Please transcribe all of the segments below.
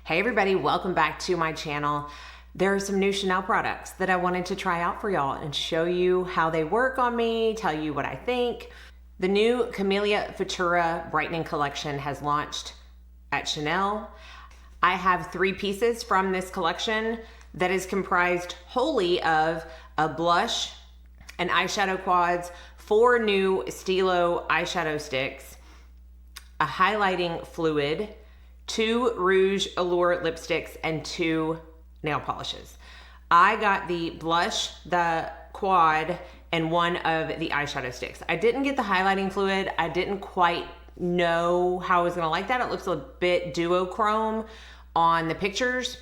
Hey everybody, welcome back to my channel. There are some new Chanel products that I wanted to try out for y'all and show you how they work on me, tell you what I think. The new Camellia Futura Brightening Collection has launched at Chanel. I have 3 pieces from this collection that is comprised wholly of a blush, an eyeshadow quads, 4 new Stylo eyeshadow sticks, a highlighting fluid, 2 Rouge Allure lipsticks, and 2 nail polishes. I got the blush, the quad, and 1 of the eyeshadow sticks. I didn't get the highlighting fluid. I didn't quite know how I was gonna like that. It looks a bit duochrome on the pictures,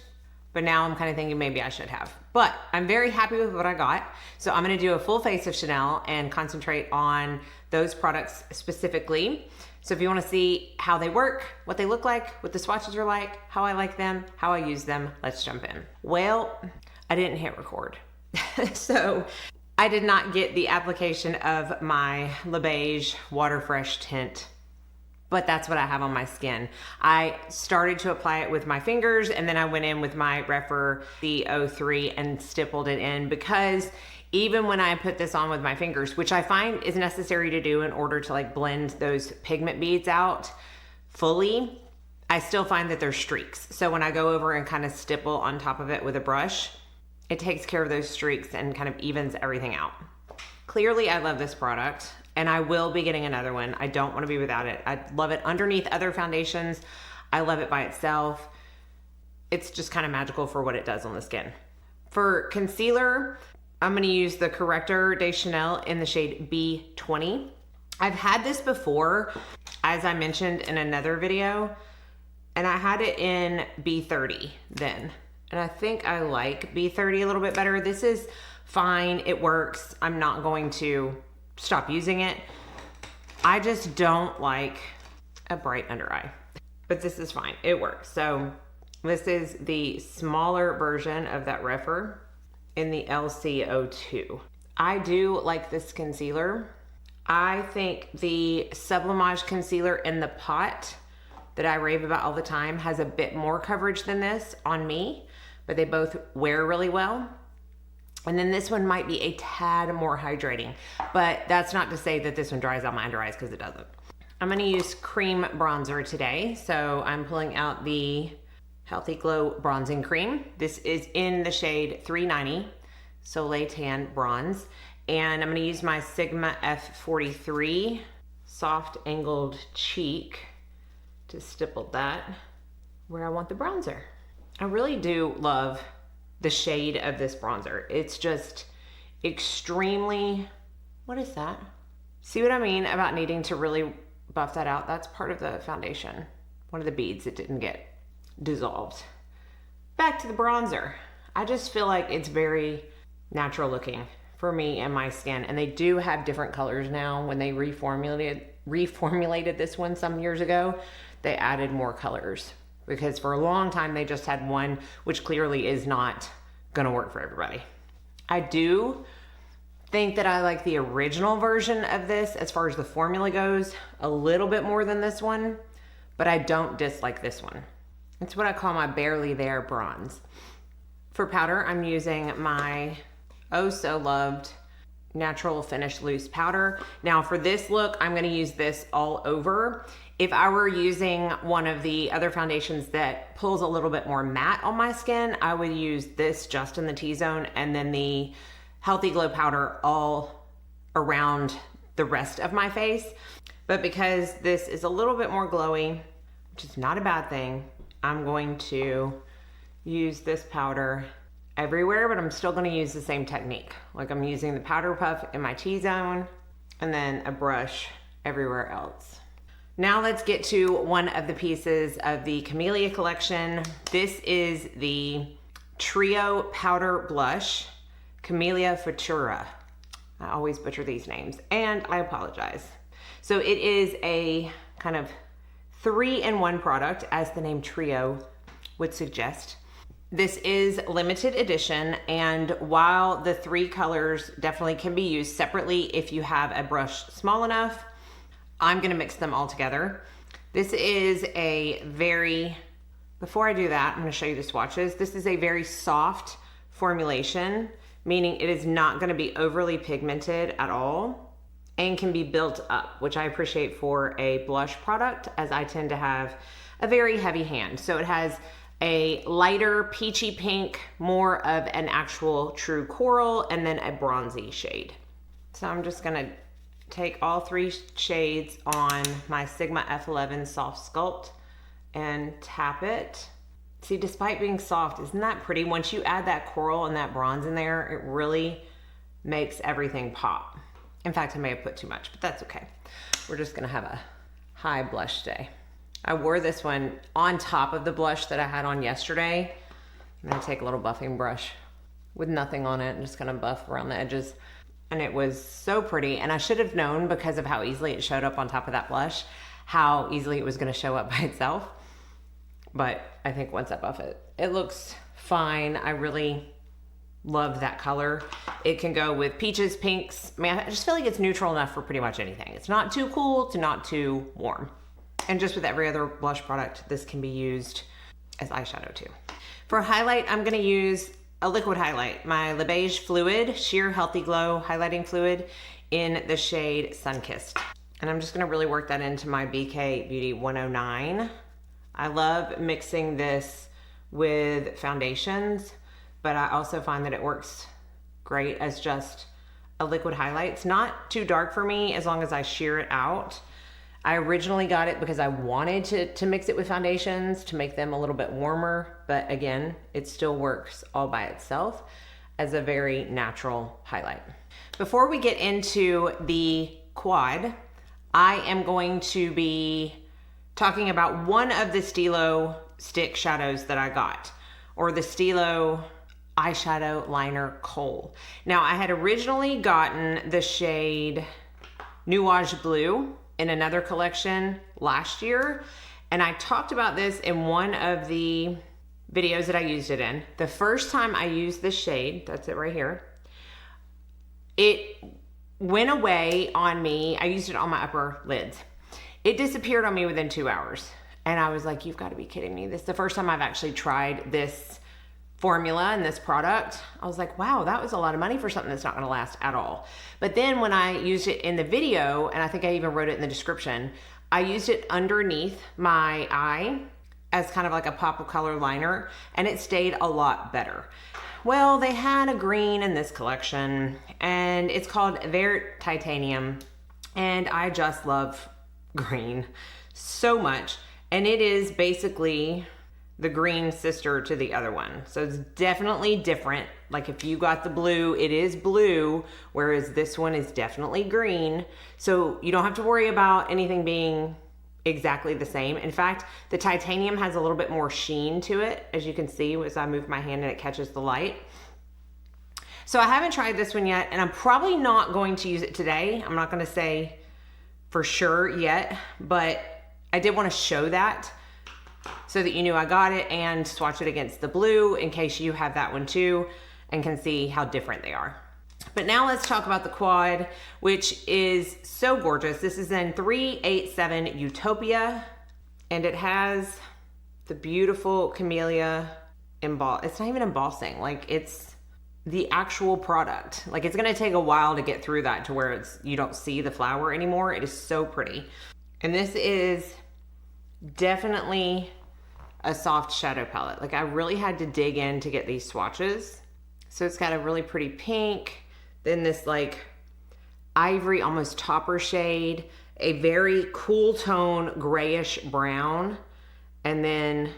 but now I'm kind of thinking maybe I should have. But I'm very happy with what I got. So I'm gonna do a full face of Chanel and concentrate on those products specifically. So if you wanna see how they work, what they look like, what the swatches are like, how I like them, how I use them, let's jump in. Well, I didn't hit record. So I did not get the application of my Beiges Water Fresh tint, but that's what I have on my skin. I started to apply it with my fingers, and then I went in with my Rephr C03 and stippled it in, because even when I put this on with my fingers, which I find is necessary to do in order to like blend those pigment beads out fully, I still find that there's streaks. So when I go over and kind of stipple on top of it with a brush, it takes care of those streaks and kind of evens everything out. Clearly, I love this product, and I will be getting another one. I don't want to be without it. I love it underneath other foundations. I love it by itself. It's just kind of magical for what it does on the skin. For concealer, I'm going to use the Corrector de Chanel in the shade B20. I've had this before, as I mentioned in another video, and I had it in B30 then. And I think I like B30 a little bit better. This is fine, it works. I'm not going to stop using it. I just don't like a bright under eye, but this is fine, it works. So this is the smaller version of that Rephr in the LC02. I do like this concealer. I think the Sublimage concealer in the pot that I rave about all the time has a bit more coverage than this on me, but they both wear really well. And then this one might be a tad more hydrating, but that's not to say that this one dries out my under eyes, because it doesn't. I'm gonna use cream bronzer today. So I'm pulling out the Healthy Glow Bronzing Cream. This is in the shade 390, Soleil Tan Bronze. And I'm gonna use my Sigma F43 Soft Angled Cheek to stipple that where I want the bronzer. I really do love the shade of this bronzer. It's just extremely, what is that? See what I mean about needing to really buff that out? That's part of the foundation. One of the beads that didn't get dissolved. Back to the bronzer. I just feel like it's very natural looking for me and my skin. And they do have different colors now. When they reformulated this one some years ago, they added more colors, because for a long time they just had one, which clearly is not gonna work for everybody. I do think that I like the original version of this as far as the formula goes a little bit more than this one, but I don't dislike this one. It's what I call my barely there bronze. For powder, I'm using my oh so loved Natural Finish Loose powder. Now for this look, I'm gonna use this all over. If I were using one of the other foundations that pulls a little bit more matte on my skin, I would use this just in the T-zone, and then the Healthy Glow powder all around the rest of my face. But because this is a little bit more glowy, which is not a bad thing, I'm going to use this powder everywhere, but I'm still gonna use the same technique. Like I'm using the powder puff in my T-zone and then a brush everywhere else. Now let's get to one of the pieces of the Camellia collection. This is the Trio Powder Blush, Camelia Futura. I always butcher these names, and I apologize. So it is a kind of 3-in-1 product, as the name Trio would suggest. This is limited edition, and while the 3 colors definitely can be used separately if you have a brush small enough, I'm gonna mix them all together. This is a very Before I do that, I'm gonna show you the swatches. This is a very soft formulation, meaning it is not gonna be overly pigmented at all and can be built up, which I appreciate for a blush product, as I tend to have a very heavy hand. So it has a lighter peachy pink, more of an actual true coral, and then a bronzy shade. So I'm just gonna take all 3 shades on my Sigma F11 Soft Sculpt and tap it. See, despite being soft, isn't that pretty? Once you add that coral and that bronze in there, it really makes everything pop. In fact, I may have put too much, but that's okay. We're just gonna have a high blush day. I wore this one on top of the blush that I had on yesterday. I'm gonna take a little buffing brush with nothing on it and just gonna buff around the edges. And it was so pretty. And I should have known, because of how easily it showed up on top of that blush, how easily it was gonna show up by itself. But I think once I buff it, it looks fine. I really love that color. It can go with peaches, pinks. Man, I just feel like it's neutral enough for pretty much anything. It's not too cool to not too warm. And just with every other blush product, this can be used as eyeshadow too. For highlight, I'm gonna use a liquid highlight, my Beiges Fluid Sheer Healthy Glow Highlighting Fluid in the shade Sunkissed. And I'm just gonna really work that into my BK Beauty 109. I love mixing this with foundations, but I also find that it works great as just a liquid highlight. It's not too dark for me as long as I sheer it out. I originally got it because I wanted to mix it with foundations to make them a little bit warmer, but again, it still works all by itself as a very natural highlight. Before we get into the quad, I am going to be talking about one of the Stylo stick shadows that I got, or the Stylo eyeshadow liner Kohl. Now, I had originally gotten the shade Nuage Blue in another collection last year, and I talked about this in one of the videos that I used it in. The first time I used this shade, that's it right here, it went away on me. I used it on my upper lids. It disappeared on me within 2 hours. And I was like, you've got to be kidding me. This is the first time I've actually tried this formula and this product. I was like, wow, that was a lot of money for something that's not going to last at all. But then when I used it in the video, and I think I even wrote it in the description, I used it underneath my eye as kind of like a pop of color liner, and it stayed a lot better. Well, they had a green in this collection, and it's called Vert Titanium, and I just love green so much. And it is basically the green sister to the other one. So it's definitely different. Like if you got the blue, it is blue, whereas this one is definitely green. So you don't have to worry about anything being exactly the same. In fact, the titanium has a little bit more sheen to it, as you can see as I move my hand and it catches the light. So I haven't tried this one yet, and I'm probably not going to use it today. I'm not gonna say for sure yet, but I did want to show that so that you knew I got it, and swatch it against the blue in case you have that one too and can see how different they are. But now let's talk about the quad, which is so gorgeous. This is in 387 Utopia, and it has the beautiful Camellia emboss. It's not even embossing, like it's the actual product. Like it's gonna take a while to get through that to where you don't see the flower anymore. It is so pretty. And this is definitely a soft shadow palette. Like I really had to dig in to get these swatches. So it's got a really pretty pink, then this like ivory, almost topper shade, a very cool tone grayish brown, and then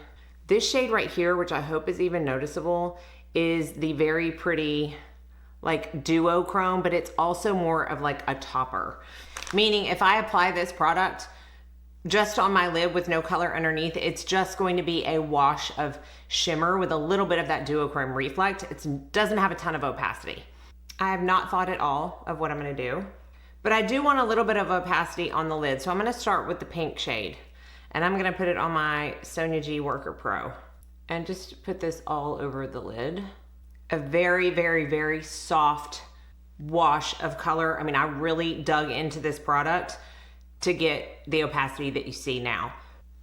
this shade right here, which I hope is even noticeable, is the very pretty like duochrome, but it's also more of like a topper. Meaning if I apply this product just on my lid with no color underneath, it's just going to be a wash of shimmer with a little bit of that duochrome reflect. It doesn't have a ton of opacity. I have not thought at all of what I'm gonna do, but I do want a little bit of opacity on the lid. So I'm gonna start with the pink shade, and I'm gonna put it on my Sonia G Worker Pro and just put this all over the lid. A very, very, very soft wash of color. I mean, I really dug into this product to get the opacity that you see now.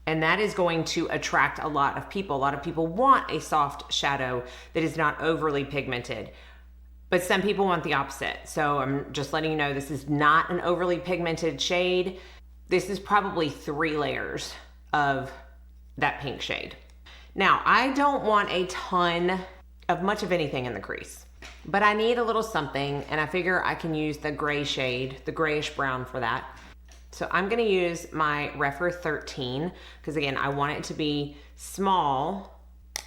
And that is going to attract a lot of people. A lot of people want a soft shadow that is not overly pigmented. But some people want the opposite. So I'm just letting you know this is not an overly pigmented shade. This is probably 3 layers of that pink shade. Now, I don't want a ton of much of anything in the crease, but I need a little something, and I figure I can use the gray shade, the grayish brown for that. So I'm gonna use my Refer 13, because again, I want it to be small.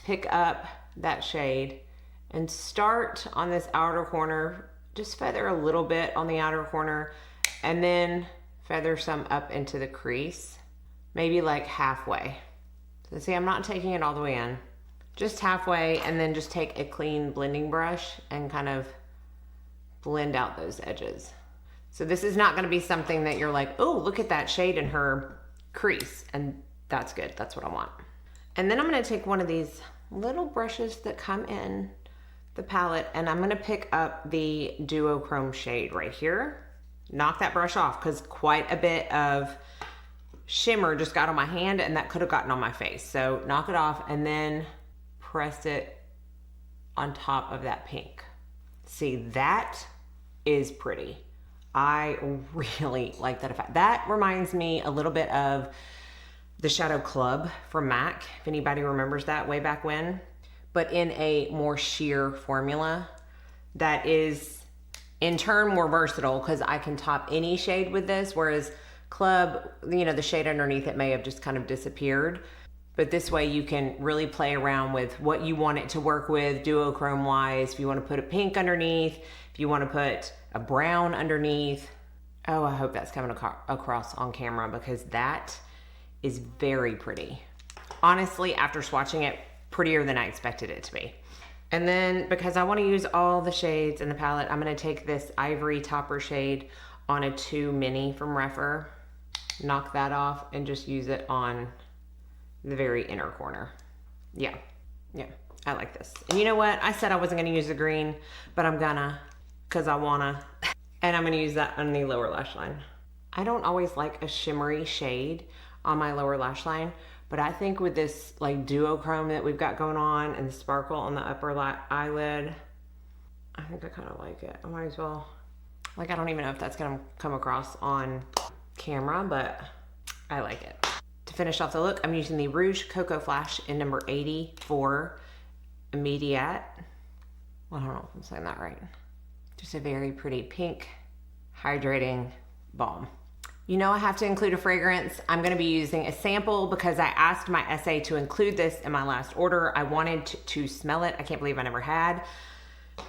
Pick up that shade and start on this outer corner. Just feather a little bit on the outer corner, and then feather some up into the crease, maybe like halfway. So see, I'm not taking it all the way in, just halfway, and then just take a clean blending brush and kind of blend out those edges. So this is not gonna be something that you're like, oh, look at that shade in her crease, and that's good, that's what I want. And then I'm gonna take one of these little brushes that come in the palette, and I'm gonna pick up the duochrome shade right here. Knock that brush off, because quite a bit of shimmer just got on my hand, and that could have gotten on my face. So knock it off and then press it on top of that pink. See, that is pretty. I really like that effect. That reminds me a little bit of the Shadow Club from MAC, if anybody remembers that way back when, but in a more sheer formula that is in turn more versatile, because I can top any shade with this, whereas Club, you know, the shade underneath it may have just kind of disappeared. But this way you can really play around with what you want it to work with duochrome wise. If you want to put a pink underneath, if you want to put a brown underneath. Oh, I hope that's coming across on camera, because that is very pretty. Honestly, after swatching it, prettier than I expected it to be. And then because I want to use all the shades in the palette, I'm going to take this Ivory Topper shade on a 2 mini from Refer. Knock that off and just use it on the very inner corner. Yeah, I like this. And you know what? I said I wasn't gonna use the green, but I'm gonna, because I wanna. And I'm gonna use that on the lower lash line. I don't always like a shimmery shade on my lower lash line, but I think with this like duochrome that we've got going on and the sparkle on the upper eyelid, I think I kind of like it. I might as well, like, I don't even know if that's gonna come across on camera, but I like it. To finish off the look, I'm using the Rouge Cocoa Flash in number 80 for Immediate. Well, I don't know if I'm saying that right. Just a very pretty pink, hydrating balm. You know I have to include a fragrance. I'm gonna be using a sample because I asked my SA to include this in my last order. I wanted to smell it. I can't believe I never had.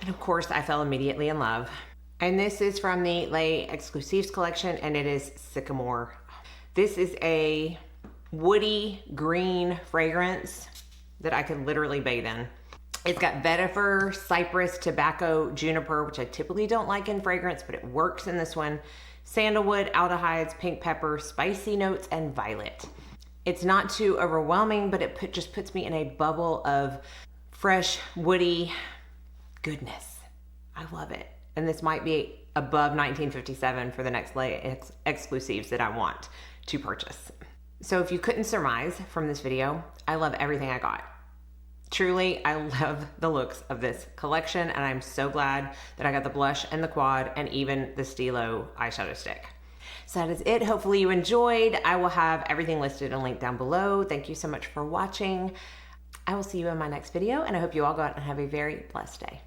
And of course, I fell immediately in love. And this is from the Les Exclusives collection, and it is Sycamore. This is a woody green fragrance that I could literally bathe in. It's got vetiver, cypress, tobacco, juniper, which I typically don't like in fragrance, but it works in this one. Sandalwood, aldehydes, pink pepper, spicy notes, and violet. It's not too overwhelming, but it just puts me in a bubble of fresh, woody goodness. I love it. And this might be above 1957 for the next exclusives that I want to purchase. So if you couldn't surmise from this video, I love everything I got. Truly, I love the looks of this collection, and I'm so glad that I got the blush and the quad and even the Stylo eyeshadow stick. So that is it. Hopefully you enjoyed. I will have everything listed and linked down below. Thank you so much for watching. I will see you in my next video, and I hope you all go out and have a very blessed day.